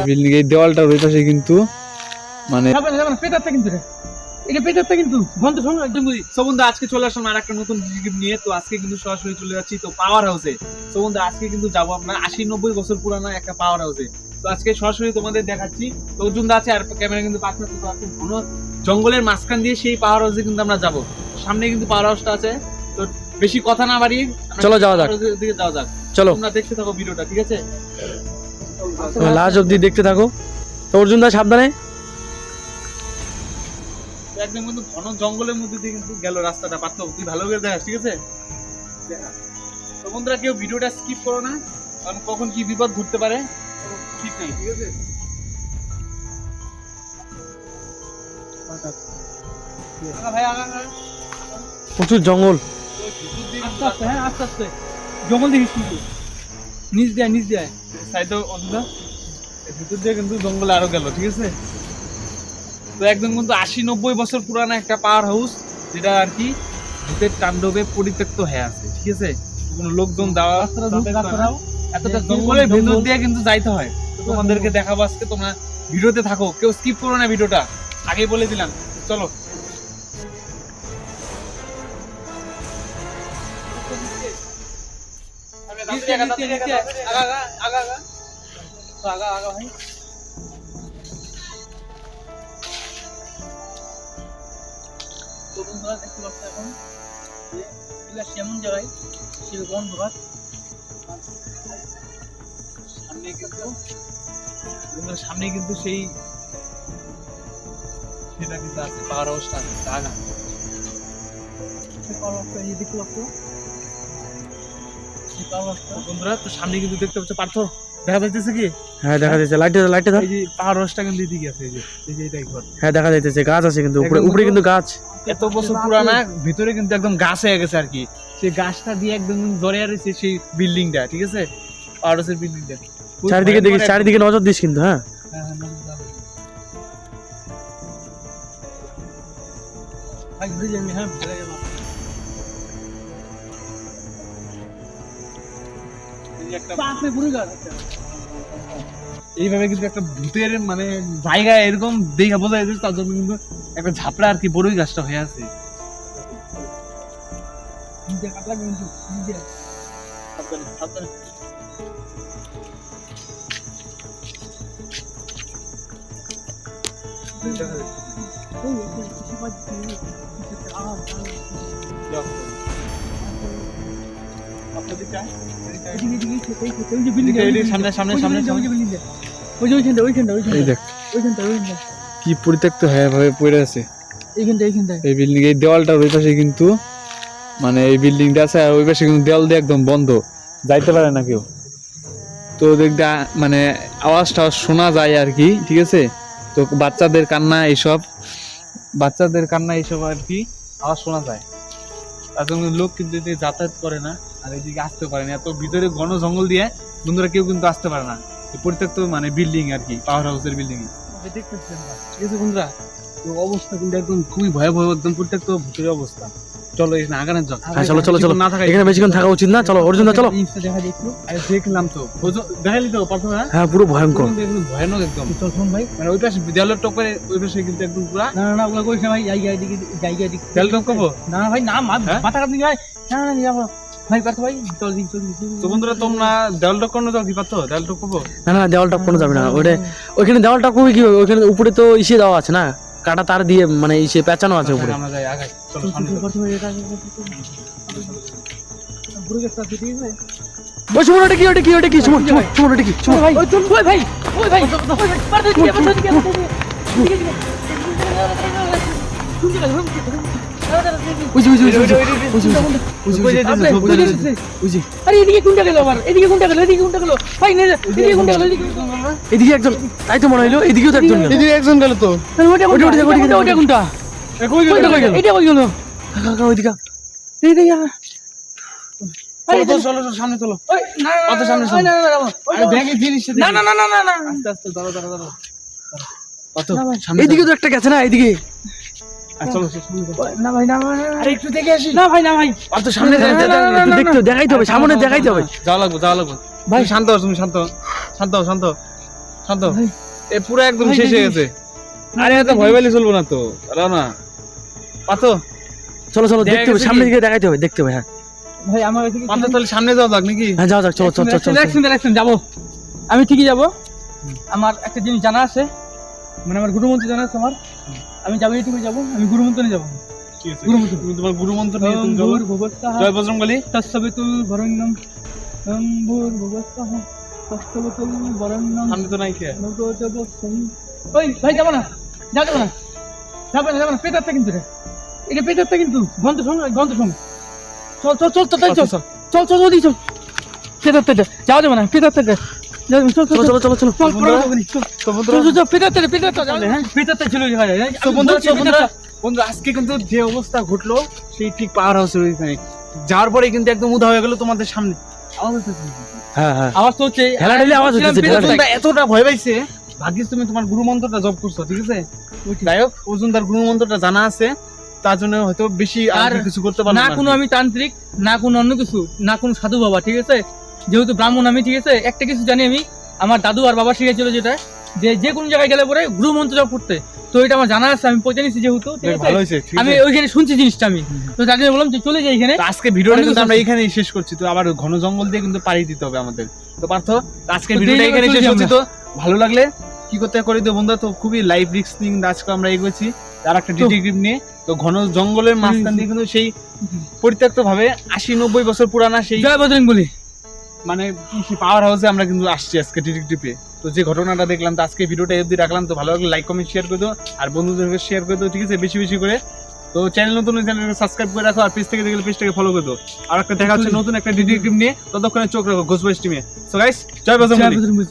Building এর দেওয়ালটা ওই পাশে কিন্তু মানে আজকে চলে আসলাম আর একটা নতুন ভিডিও নিয়ে। তো আজকে কিন্তু সরাসরি চলে যাচ্ছি তো পাওয়ার হাউসে। আজকে কিন্তু যাবো আপনার 80-90 বছর পুরানো একটা পাওয়ার হাউসে। তো আজকে সরাসরি তোমাদের দেখাচ্ছি। তো অর্জুনদা আছে আর ক্যামেরা কিন্তু পাশে ঘন জঙ্গলের মাঝখান দিয়ে সেই পাওয়ার হাউসে কিন্তু আমরা যাবো। সামনে কিন্তু পাওয়ার হাউসটা আছে। তো বেশি কথা না বাড়িয়ে চলো যাওয়া যাক। চলো তোমরা দেখতে থাকো ভিডিওটা, ঠিক আছে? লাস্ট অবধি দেখতে থাকো। তো অর্জুনদা সাবধানে। একদম কিন্তু ঘন জঙ্গলের মধ্যে দিয়ে কিন্তু গেল রাস্তাটা। পারতো তুই ভালো করে দেখাস, ঠিক আছে? তো বন্ধুরা কেউ ভিডিওটা স্কিপ করো না, কারণ কখন কি বিপদ ঘটতে পারে ঠিক নাই, ঠিক আছে? ভাই প্রচুর জঙ্গল, আস্তে আস্তে, হ্যাঁ আস্তে আস্তে জঙ্গল দেখিস কিন্তু নিচ দেয় সাইড অন্ধা ভিতর দিয়ে কিন্তু জঙ্গলে আরো গেল, ঠিক আছে? তো একদম কিন্তু 80-90 বছর পুরানো একটা পাওয়ার হাউস, যেটা আর কি ভূতের তাণ্ডবে পরিত্যক্ত হয়ে আছে, ঠিক আছে? কোনো লোকজন যাওয়া এতটা জঙ্গলের ভিতর দিয়ে কিন্তু যাইতে হয়। তো তোমাদেরকে দেখাবো আজকে, তোমরা ভিডিওতে থাকো, কেউ স্কিপ করো না ভিডিওটা, আগেই বলে দিলাম। চলো ভাই। তো বন্ধুরা দেখতে পাচ্ছ এখন কেমন জায়গায় সেরকম অন্ধকার। সামনে কিন্তু সেই সেটা কিন্তু আছে পাওয়ার হাউসটা আছে জায়গা। বন্ধুরা তো সামনে কিন্তু দেখতে পাচ্ছ, পার্থ দেখা যাইতেছে কি? হ্যাঁ দেখা যাচ্ছে, লাইটে দাও। এই যে পাওয়ার হাউসটা কিন্তু এদিকে আছে, এই যে এটাই ঘর। হ্যাঁ দেখা যাইতেছে, গাছ আছে কিন্তু উপরে কিন্তু গাছ এত বছর পুরানা, ভিতরে কিন্তু একদম গাছ হয়ে গেছে আর কি। সেই গাছটা দিয়ে একদম জড়িয়ে রয়েছে সেই বিল্ডিংটা, ঠিক আছে? পাওয়ার হাউসের বিল্ডিংটা। চারিদিকে দেখিস, চারিদিকে নজর দিস কিন্তু। হ্যাঁ এইভাবে কিন্তু একটা ভূতের মানে জায়গা এরকম দেখে বোঝা যাচ্ছে, তার জন্য কিন্তু একটা ঝাপড়া আর কি বড়ই গাছটা হয়ে আছে। কি পরিত্যক্ত হয়ে পড়ে আছে এই বিল্ডিং। এই দেওয়ালটার ওই পাশে কিন্তু মানে এই বিল্ডিংটা আছে, আর ওই পাশে কিন্তু দেওয়াল দিয়ে একদম বন্ধ, যাইতে পারে না কেউ। তো দেখতে মানে আওয়াজটা শোনা যায় আর কি, ঠিক আছে? তো বাচ্চাদের কান্না এইসব আর কি আওয়াজ শোনা যায়। তার জন্য লোক কিন্তু যাতায়াত করে না, আর এদিকে আসতে পারে না। এত ভিতরে ঘন জঙ্গল দিয়ে বন্ধুরা কেউ কিন্তু আসতে পারে না। পরিত্যক্ত মানে বিল্ডিং আর কি, পাওয়ার হাউসের বিল্ডিং, ঠিক আছে বন্ধুরা? তো অবস্থা কিন্তু একদম খুবই ভয়াবহ, একদম পরিত্যক্ত ভূতের অবস্থা। চলো এখানে আগানোর জন্য। হ্যাঁ চলো না থাকা, এখানে বেশিক্ষণ থাকা উচিত না। চলো অর্জুন চলো। দেখা দেখলো, আরে দেখলাম তো, দেখালি তো প্রথমে। হ্যাঁ পুরো ভয়ঙ্কর, ভয়ানক একদম। চল শোন ভাই, মানে ওই পাশে বিদ্যালয়ের টপ করে ওই পাশে কিন্তু একদম পুরা। না ওগুলো কইছ না ভাই, জায়গা দিকে দেয়াল টপ করব না ভাই, না মাথা কাটনি ভাই, না যাবো ভাই, পারতো ভাই, চল। তো বন্ধুরা তোমরা দেওয়াল টপ করতে যাও কি? পারতো দেওয়াল টপ করবো? না দেওয়াল টপ কোনো যাবে না। ওইখানে দেওয়াল টপ করবে কি? ওইখানে উপরে তো ইসে দেওয়া আছে না, কাটা তার দিয়ে, মানে ইসে পেঁচানো আছে উপরে। আমরা যাই আগাই, চলো বসে ওটা কি সুমন ওটা কি সুমন ভাই, ওই ভাই এদিকে একজন, তাই তো মনে হইলো এদিকেও তো একজন, এদিকে একজন গেল তো। ওটা কোনটা? এটা কই গেল? কাকা ওইদিকে চলো সামনে চলো। এদিকে তো একটা গেছে না, এদিকে চলো সামনে যাও। না ভাই না ভাই, না, আরে একটু দেখে আসি না ভাই না ভাই আর তো সামনে না, না, না, না, একটু দেখতে দেখাইতে হবে, সামনে দেখাইতে হবে। যাওয়া লাগবে ভাই শান্ত হও, তুমি শান্ত হও, শান্ত হও, শান্ত হও, শান্ত হও। ভাই। এ পুরো একদম ভাই, শেষ হয়ে দেখি। গেছে। আরে এত ভয় পাইলে চলবো না তো, দাঁড়াও না পাতো চলো চলো দেখা দেখতে হবে, গেছে সামনের কি? দিকে দেখাইতে হবে, দেখতে হবে। হ্যাঁ ভাই আমার এদিকে পাতো তাহলে সামনে যাওয়া যাক নাকি? হ্যাঁ যাও যাও, চলো চলো চলো চলো। দেখছেন যাবো, আমি ঠিকই যাবো। আমার একটা জিনিস জানা আছে, মানে আমার গুরুমন্ত্র জানা আছে আমার। আমি যাবো, এইটুকু যাবো, আমি গুরুমন্ত্র নিয়ে যাবো। ঠিক আছে, গুরুমন্ত্র। তুমি তোমার গুরুমন্ত্র নিয়ে তুমি যাও। ভূর্ভুবস্সুঃ জয় বজরংবলী। তৎসবিতুল বরেণ্যং ভূর্ভুবস্সুঃ তৎসবিতুল বরেণ্যং সামনে তো নাই কে? ওই ভাই যাবো না, যাবো না, যাবো না, পেটারটা কিন্তু এটা পেটারটা কিন্তু গন্ধ সঙ্গে চল চল চল চল চল চল চল জলদি চল, পেটারটা যাওয়া যাবে না, পেটারটা চল চল চলো চলো চলো চলো। চল বন্ধুরা, চল তো বন্ধুরা, চল চল পেটারটা যাবে, হ্যাঁ পেটারটা ছিল ভাই। তো বন্ধুরা আজকে কিন্তু যে অবস্থা ঘটলো সেই ঠিক পাওয়ার হাউসের ওইখানে যাওয়ার পরে কিন্তু একদম উদা হয়ে গেল তোমাদের সামনে। আওয়াজ হচ্ছে, হ্যাঁ হ্যাঁ, আওয়াজ তো হচ্ছে, ঠেলাঠেলি আওয়াজ হচ্ছে, ঠেলাঠেলি। তোমরা এতটা ভয় পাইছে, ভাগ্যিস তুমি তোমার গুরুমন্ত্রটা জপ করছো, ঠিক আছে? যাই হোক, অর্জুন তার গুরুমন্ত্রটা জানা আছে, তার জন্য হয়তো বেশি আর আর কিছু করতে পারলো না কোনো আমি তান্ত্রিক, না কোনো অন্য কিছু, না কোনো সাধু বাবা, ঠিক আছে? যেহেতু ব্রাহ্মণ আমি, ঠিক আছে, একটা কিছু জানি আমি, আমার দাদু আর বাবা শিখেছিল যেটা, যে যে কোনো জায়গায় গেলে পরে গুরু মন্ত্র জপ করতে, তো এটা আমার জানা আছে, আমি পৌঁছে নিছি যেহেতু, ঠিক আছে? ভালো হয়েছে, ঠিক আমি আছে? ওইখানে শুনছি জিনিসটা আমি, তো তার জন্য বললাম যে চলে যাই এখানে। তো আজকে ভিডিওটা অনেক কিন্তু কিছু আমরা আছে। এখানেই শেষ করছি, তো আবার ঘন জঙ্গল দিয়ে কিন্তু পাড়ি দিতে হবে আমাদের। তো পার্থ, আজকে তো ভিডিওটা দেরি এখানে করে শেষ চলছি করছি। তো ভালো লাগলে কি করতে হয় করে দিও বন্ধুরা। তো খুবই লাইভ রিস্ক নিয়ে কিন্তু আজকে আমরা এগোচ্ছি আর একটা ডিটেকটিভ নিয়ে। তো ঘন জঙ্গলের মাঝখান দিয়ে কিন্তু সেই পরিত্যক্ত ভাবে 80-90 বছর পুরানা সেই জয় বজরং বলি। মানে পাওয়ার হাউসে আমরা কিন্তু আসছি আজকে ডিটেকটিভে। তো যে ঘটনাটা দেখলাম, তো আজকে ভিডিওটা অবধি রাখলাম। তো ভালো লাগলে লাইক কমেন্ট শেয়ার করে দাও, আর বন্ধুদেরকে শেয়ার করে দাও, ঠিক আছে, বেশি বেশি করে। তো চ্যানেল নতুন, চ্যানেলকে সাবস্ক্রাইব করে রাখো, আর পেজ থেকে দেখলে পেজটাকে ফলো করে দাও। আর একটা দেখা হচ্ছে নতুন একটা ডিটেকটিভ নিয়ে, ততক্ষণে চোখ রাখো ঘোষবাইশ টিমে। সো গাইস, জয় বজরং বলি।